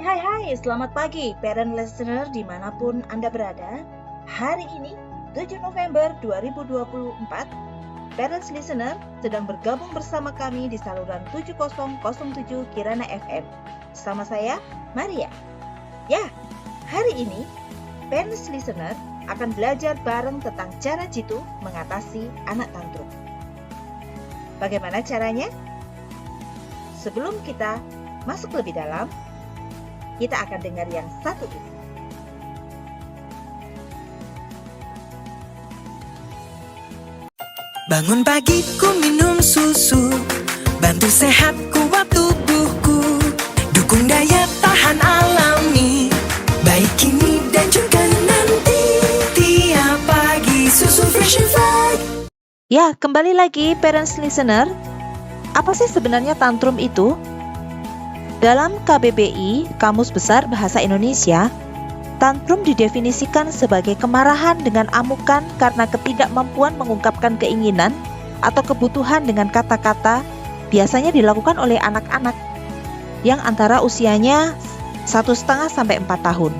Hai, selamat pagi parent listener dimanapun Anda berada. Hari ini, 7 November 2024, Parents Listener sedang bergabung bersama kami di saluran 7007 Kirana FM. Bersama saya, Maria. Ya, hari ini, Parents Listener akan belajar bareng tentang cara Jitu mengatasi anak tantrum. Bagaimana caranya? Sebelum kita masuk lebih dalam, kita akan dengar yang satu ini. Bangun pagi ku minum susu, bantu sehat kuat tubuhku, dukung daya tahan alami, baik kini dan juga nanti, tiap pagi susu Fresh and Fried. Ya, kembali lagi Parents Listener. Apa sih sebenarnya tantrum itu? Dalam KBBI, Kamus Besar Bahasa Indonesia, tantrum didefinisikan sebagai kemarahan dengan amukan karena ketidakmampuan mengungkapkan keinginan atau kebutuhan dengan kata-kata, biasanya dilakukan oleh anak-anak yang antara usianya 1,5 sampai 4 tahun.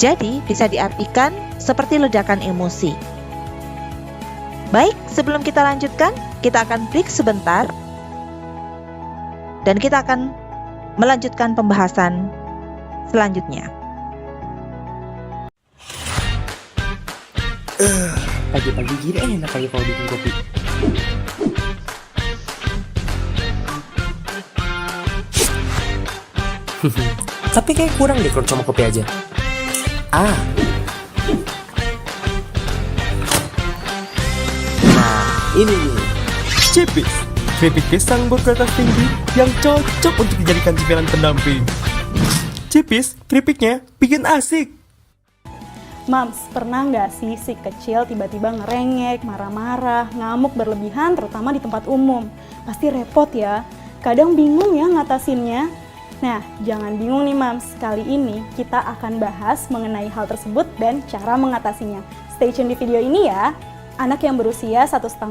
Jadi, bisa diartikan seperti ledakan emosi. Baik, sebelum kita lanjutkan, kita akan break sebentar dan kita akan melanjutkan pembahasan selanjutnya. Pagi-pagi gini enak kali kalau bikin kopi. Tapi kayak kurang deh kalau cuma kopi aja. Nah, ini nih. Cipis, keripik pisang berkualitas tinggi yang cocok untuk dijadikan cemilan pendamping. Cipis, keripiknya bikin asik. Mams, pernah nggak sih si kecil tiba-tiba ngerengek, marah-marah, ngamuk berlebihan terutama di tempat umum? Pasti repot ya, kadang bingung ya ngatasinnya. Nah, jangan bingung nih Mams, kali ini kita akan bahas mengenai hal tersebut dan cara mengatasinya. Stay tune di video ini ya. Anak yang berusia 1,5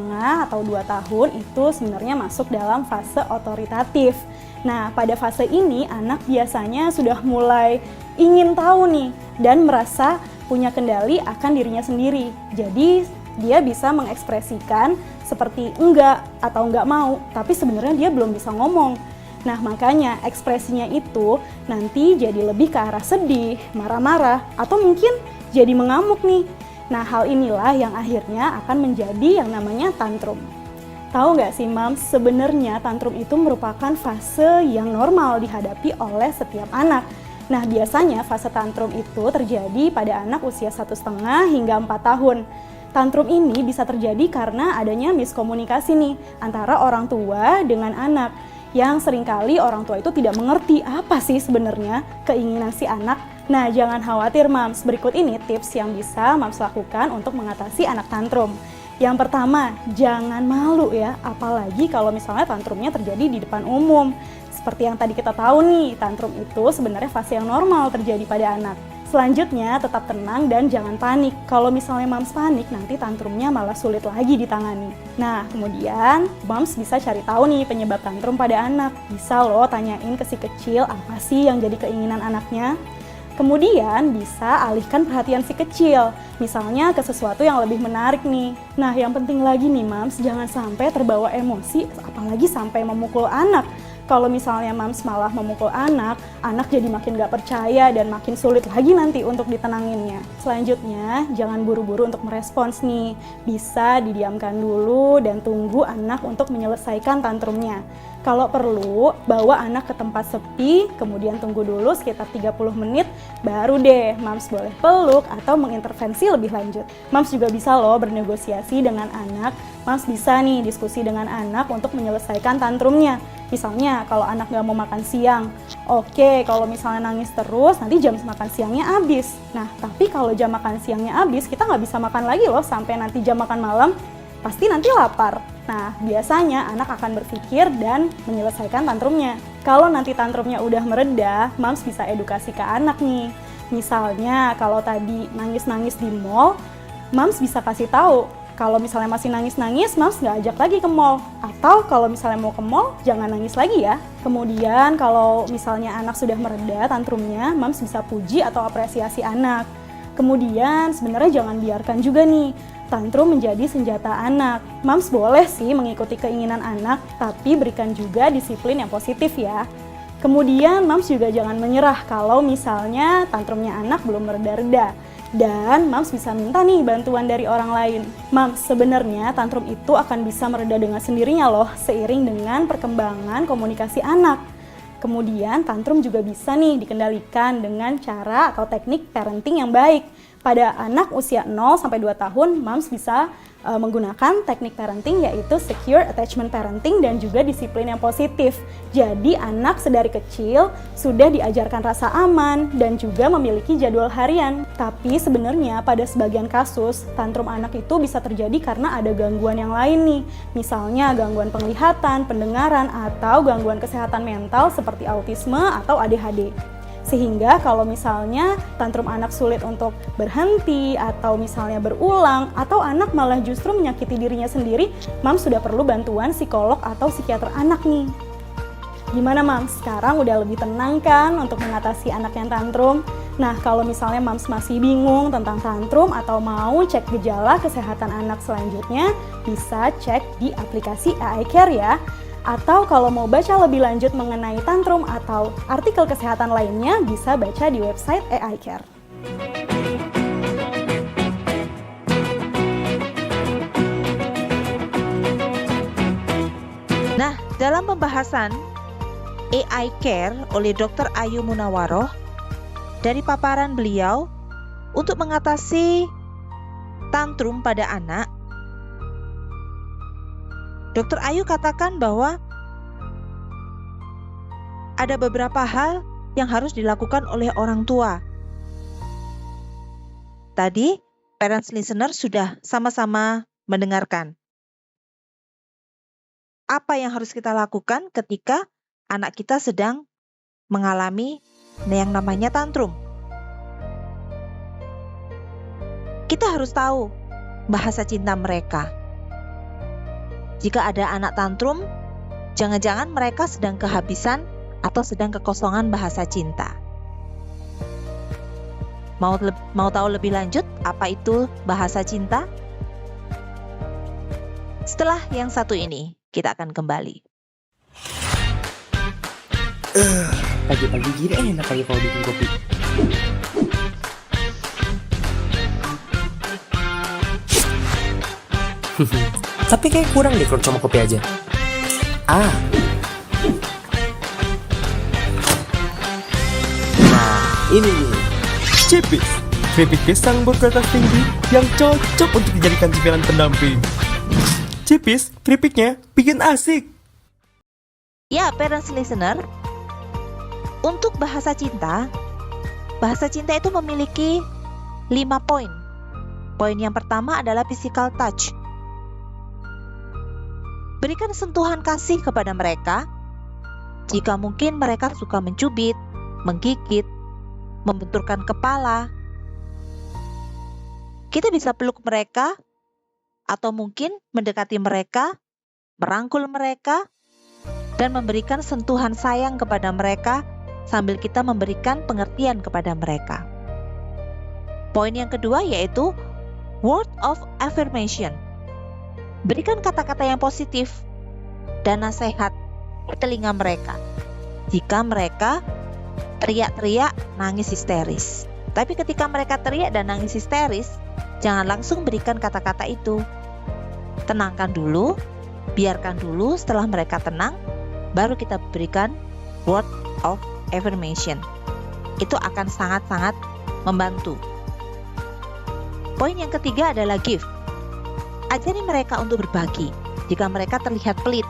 atau 2 tahun itu sebenarnya masuk dalam fase otoritatif. Nah, pada fase ini anak biasanya sudah mulai ingin tahu nih dan merasa punya kendali akan dirinya sendiri. Jadi, dia bisa mengekspresikan seperti enggak atau enggak mau, tapi sebenarnya dia belum bisa ngomong. Nah, makanya ekspresinya itu nanti jadi lebih ke arah sedih, marah-marah, atau mungkin jadi mengamuk nih. Nah, hal inilah yang akhirnya akan menjadi yang namanya tantrum. Tahu nggak sih Mams, sebenarnya tantrum itu merupakan fase yang normal dihadapi oleh setiap anak. Nah, biasanya fase tantrum itu terjadi pada anak usia 1,5 hingga 4 tahun. Tantrum ini bisa terjadi karena adanya miskomunikasi nih antara orang tua dengan anak, yang seringkali orang tua itu tidak mengerti apa sih sebenarnya keinginan si anak. Nah, jangan khawatir Mams, berikut ini tips yang bisa Mams lakukan untuk mengatasi anak tantrum. Yang pertama, jangan malu ya, apalagi kalau misalnya tantrumnya terjadi di depan umum. Seperti yang tadi kita tahu nih, tantrum itu sebenarnya fase yang normal terjadi pada anak. Selanjutnya, tetap tenang dan jangan panik. Kalau misalnya Mams panik, nanti tantrumnya malah sulit lagi ditangani. Nah, kemudian Mams bisa cari tahu nih penyebab tantrum pada anak. Bisa loh tanyain ke si kecil apa sih yang jadi keinginan anaknya. Kemudian bisa alihkan perhatian si kecil, misalnya ke sesuatu yang lebih menarik nih. Nah, yang penting lagi nih Mams, jangan sampai terbawa emosi, apalagi sampai memukul anak. Kalau misalnya Mams malah memukul anak jadi makin gak percaya dan makin sulit lagi nanti untuk ditenanginnya. Selanjutnya, jangan buru-buru untuk merespons nih. Bisa didiamkan dulu dan tunggu anak untuk menyelesaikan tantrumnya. Kalau perlu, bawa anak ke tempat sepi, kemudian tunggu dulu sekitar 30 menit, baru deh Mams boleh peluk atau mengintervensi lebih lanjut. Mams juga bisa loh bernegosiasi dengan anak. Mams bisa nih diskusi dengan anak untuk menyelesaikan tantrumnya. Misalnya kalau anak nggak mau makan siang, oke, kalau misalnya nangis terus, nanti jam makan siangnya habis. Nah, tapi kalau jam makan siangnya habis, kita nggak bisa makan lagi loh sampai nanti jam makan malam, pasti nanti lapar. Nah, biasanya anak akan berpikir dan menyelesaikan tantrumnya. Kalau nanti tantrumnya udah mereda, Mams bisa edukasi ke anak nih. Misalnya, kalau tadi nangis-nangis di mall, Mams bisa kasih tahu, Kalau misalnya masih nangis-nangis, Mams nggak ajak lagi ke mall. Atau kalau misalnya mau ke mall, jangan nangis lagi ya. Kemudian kalau misalnya anak sudah mereda tantrumnya, Mams bisa puji atau apresiasi anak. Kemudian sebenarnya jangan biarkan juga nih tantrum menjadi senjata anak. Mams boleh sih mengikuti keinginan anak, tapi berikan juga disiplin yang positif ya. Kemudian Mams juga jangan menyerah kalau misalnya tantrumnya anak belum mereda-reda. Dan Mams bisa minta nih bantuan dari orang lain. Mams, sebenarnya tantrum itu akan bisa mereda dengan sendirinya loh, seiring dengan perkembangan komunikasi anak. Kemudian tantrum juga bisa nih dikendalikan dengan cara atau teknik parenting yang baik. Pada anak usia 0 sampai 2 tahun, Mams bisa menggunakan teknik parenting yaitu secure attachment parenting dan juga disiplin yang positif. Jadi anak sedari kecil sudah diajarkan rasa aman dan juga memiliki jadwal harian. Tapi sebenarnya pada sebagian kasus, tantrum anak itu bisa terjadi karena ada gangguan yang lain nih. Misalnya gangguan penglihatan, pendengaran, atau gangguan kesehatan mental seperti autisme atau ADHD. Sehingga kalau misalnya tantrum anak sulit untuk berhenti atau misalnya berulang atau anak malah justru menyakiti dirinya sendiri, Mams sudah perlu bantuan psikolog atau psikiater anak nih. Gimana Mams? Sekarang udah lebih tenang kan untuk mengatasi anak yang tantrum? Nah, kalau misalnya Mams masih bingung tentang tantrum atau mau cek gejala kesehatan anak selanjutnya, bisa cek di aplikasi AI Care ya. Atau kalau mau baca lebih lanjut mengenai tantrum atau artikel kesehatan lainnya, bisa baca di website AI Care. Nah, dalam pembahasan AI Care oleh Dr. Ayu Munawaroh, dari paparan beliau untuk mengatasi tantrum pada anak, Dr. Ayu katakan bahwa ada beberapa hal yang harus dilakukan oleh orang tua. Tadi, parents listener sudah sama-sama mendengarkan. Apa yang harus kita lakukan ketika anak kita sedang mengalami yang namanya tantrum? Kita harus tahu bahasa cinta mereka. Jika ada anak tantrum, jangan-jangan mereka sedang kehabisan atau sedang kekosongan bahasa cinta. Mau tahu lebih lanjut apa itu bahasa cinta? Setelah yang satu ini, kita akan kembali. Pagi-pagi gini enak kali kalau bikin kopi. Tapi kayak kurang deh kalau cuma kopi aja. Nah, ini nih. Cipis, keripik pisang berkualitas tinggi yang cocok untuk dijadikan cemilan pendamping. Cipis, keripiknya bikin asik. Ya, parents listener, untuk bahasa cinta itu memiliki 5 poin. Poin yang pertama adalah physical touch. Berikan sentuhan kasih kepada mereka. Jika mungkin mereka suka mencubit, menggigit, membenturkan kepala, kita bisa peluk mereka, atau mungkin mendekati mereka, merangkul mereka, dan memberikan sentuhan sayang kepada mereka sambil kita memberikan pengertian kepada mereka. Poin yang kedua yaitu word of affirmation. Berikan kata-kata yang positif dan nasihat di telinga mereka. Jika mereka teriak-teriak, nangis histeris. Tapi ketika mereka teriak dan nangis histeris, jangan langsung berikan kata-kata itu. Tenangkan dulu, biarkan dulu. Setelah mereka tenang, baru kita berikan word of affirmation. Itu akan sangat-sangat membantu. Poin yang ketiga adalah give. Ajari mereka untuk berbagi jika mereka terlihat pelit,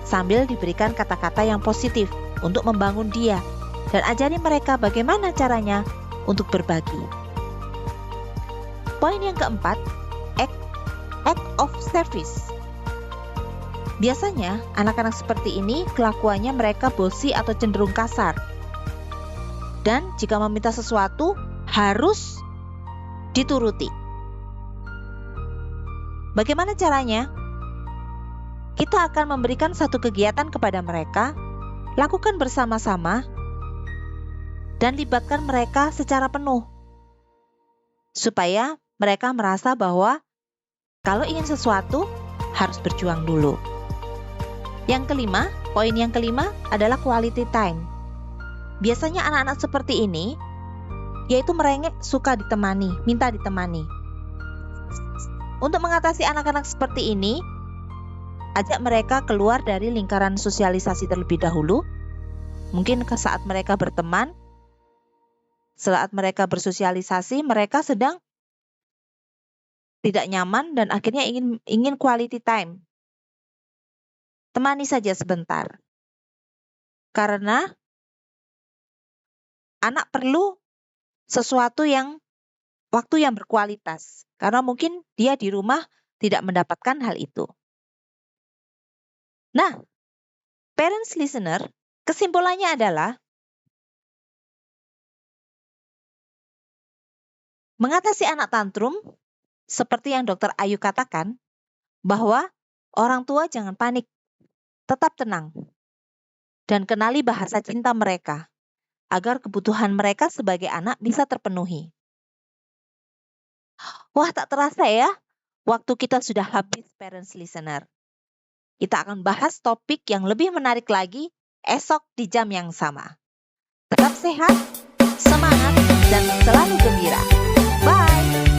sambil diberikan kata-kata yang positif untuk membangun dia, dan ajari mereka bagaimana caranya untuk berbagi. Poin yang keempat, act of service. Biasanya anak-anak seperti ini kelakuannya mereka bosi atau cenderung kasar, dan jika meminta sesuatu harus dituruti. Bagaimana caranya? Kita akan memberikan satu kegiatan kepada mereka, lakukan bersama-sama, dan libatkan mereka secara penuh. Supaya mereka merasa bahwa kalau ingin sesuatu, harus berjuang dulu. Yang kelima, poin yang kelima adalah quality time. Biasanya anak-anak seperti ini, yaitu merengek suka ditemani, minta ditemani. Untuk mengatasi anak-anak seperti ini, ajak mereka keluar dari lingkaran sosialisasi terlebih dahulu. Mungkin saat mereka berteman, saat mereka bersosialisasi, mereka sedang tidak nyaman dan akhirnya ingin quality time. Temani saja sebentar. Karena anak perlu sesuatu waktu yang berkualitas. Karena mungkin dia di rumah tidak mendapatkan hal itu. Nah, parents listener, kesimpulannya adalah mengatasi anak tantrum, seperti yang Dr. Ayu katakan, bahwa orang tua jangan panik, tetap tenang, dan kenali bahasa cinta mereka, agar kebutuhan mereka sebagai anak bisa terpenuhi. Wah, tak terasa ya, waktu kita sudah habis parents listener. Kita akan bahas topik yang lebih menarik lagi esok di jam yang sama. Tetap sehat, semangat, dan selalu gembira. Bye!